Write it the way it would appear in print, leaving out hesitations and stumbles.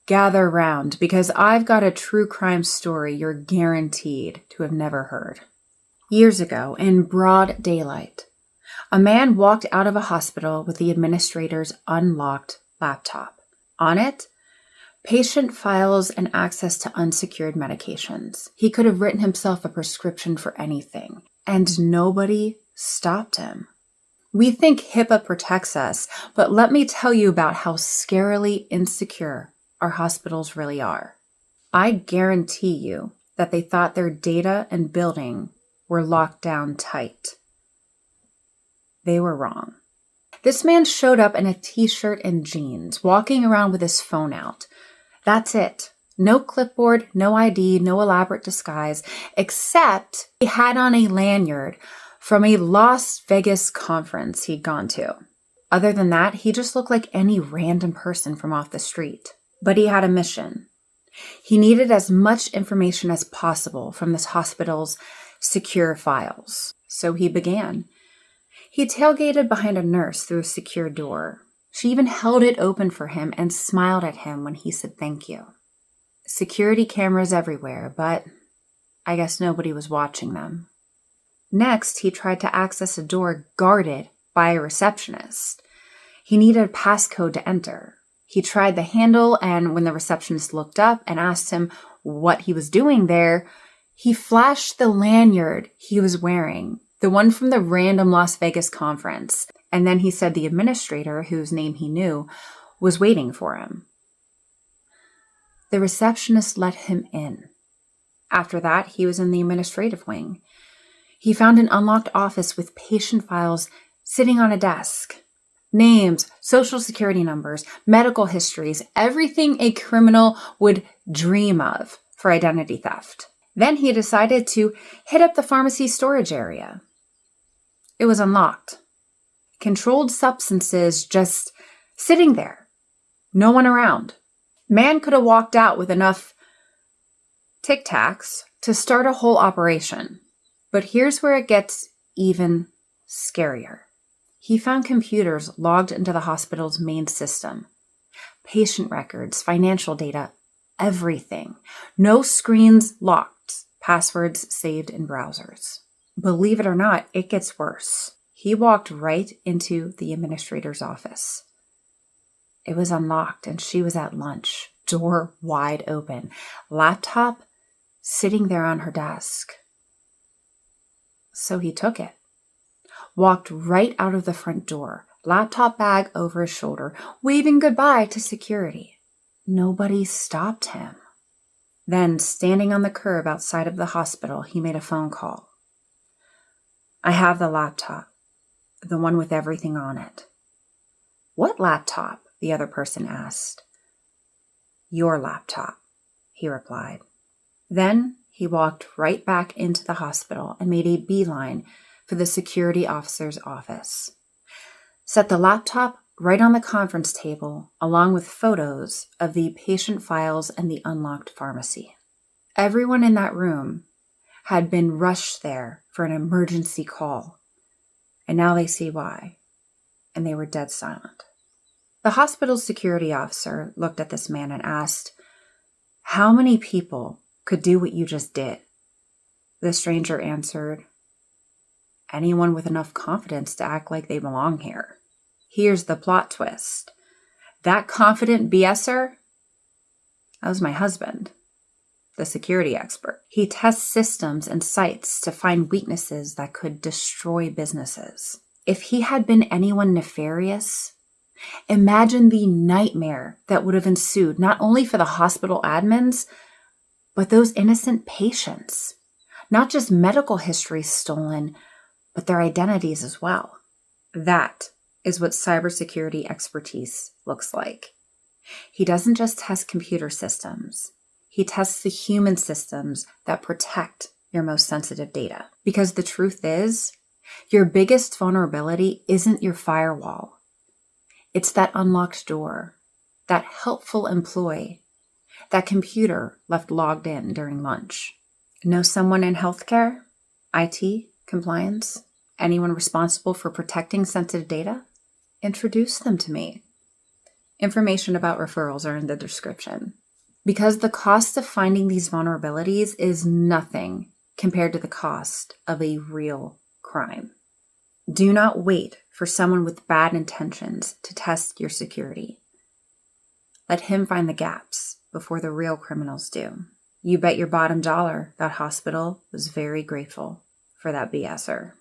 Gather round, because I've got a true crime story you're guaranteed to have never heard. Years ago, in broad daylight, a man walked out of a hospital with the administrator's unlocked laptop. On it, patient files and access to unsecured medications. He could have written himself a prescription for anything, and nobody stopped him. We think HIPAA protects us, but let me tell you about how scarily insecure our hospitals really are. I guarantee you that they thought their data and building were locked down tight. They were wrong. This man showed up in a t-shirt and jeans, walking around with his phone out. That's it. No clipboard, no ID, no elaborate disguise, except he had on a lanyard from a Las Vegas conference he'd gone to. Other than that, he just looked like any random person from off the street. But he had a mission. He needed as much information as possible from this hospital's secure files. So he began. He tailgated behind a nurse through a secure door. She even held it open for him and smiled at him when he said thank you. Security cameras everywhere, but I guess nobody was watching them. Next, he tried to access a door guarded by a receptionist. He needed a passcode to enter. He tried the handle, and when the receptionist looked up and asked him what he was doing there, he flashed the lanyard he was wearing, the one from the random Las Vegas conference. And then he said the administrator, whose name he knew, was waiting for him. The receptionist let him in. After that, he was in the administrative wing. He found an unlocked office with patient files sitting on a desk. Names, social security numbers, medical histories, everything a criminal would dream of for identity theft. Then he decided to hit up the pharmacy storage area. It was unlocked. Controlled substances just sitting there. No one around. Man could have walked out with enough Tic Tacs to start a whole operation. But here's where it gets even scarier. He found computers logged into the hospital's main system. Patient records, financial data, everything. No screens locked, passwords saved in browsers. Believe it or not, it gets worse. He walked right into the administrator's office. It was unlocked and she was at lunch, door wide open, laptop sitting there on her desk. So he took it. Walked right out of the front door, laptop bag over his shoulder, waving goodbye to security. Nobody stopped him. Then, standing on the curb outside of the hospital, he made a phone call. I have the laptop, the one with everything on it. What laptop? The other person asked. Your laptop, he replied. Then he walked right back into the hospital and made a beeline for the security officer's office. Set the laptop right on the conference table, along with photos of the patient files and the unlocked pharmacy. Everyone in that room had been rushed there for an emergency call, and now they see why, and they were dead silent. The hospital's security officer looked at this man and asked, "How many people could do what you just did?" The stranger answered, "Anyone with enough confidence to act like they belong here." Here's the plot twist. That confident BSer, that was my husband, the security expert. He tests systems and sites to find weaknesses that could destroy businesses. If he had been anyone nefarious, imagine the nightmare that would have ensued, not only for the hospital admins, but those innocent patients. Not just medical history stolen, but their identities as well. That is what cybersecurity expertise looks like. He doesn't just test computer systems. He tests the human systems that protect your most sensitive data. Because the truth is, your biggest vulnerability isn't your firewall. It's that unlocked door, that helpful employee, that computer left logged in during lunch. Know someone in healthcare, IT, compliance, anyone responsible for protecting sensitive data? Introduce them to me. Information about referrals are in the description. Because the cost of finding these vulnerabilities is nothing compared to the cost of a real crime. Do not wait for someone with bad intentions to test your security. Let him find the gaps before the real criminals do. You bet your bottom dollar that hospital was very grateful for that BSer.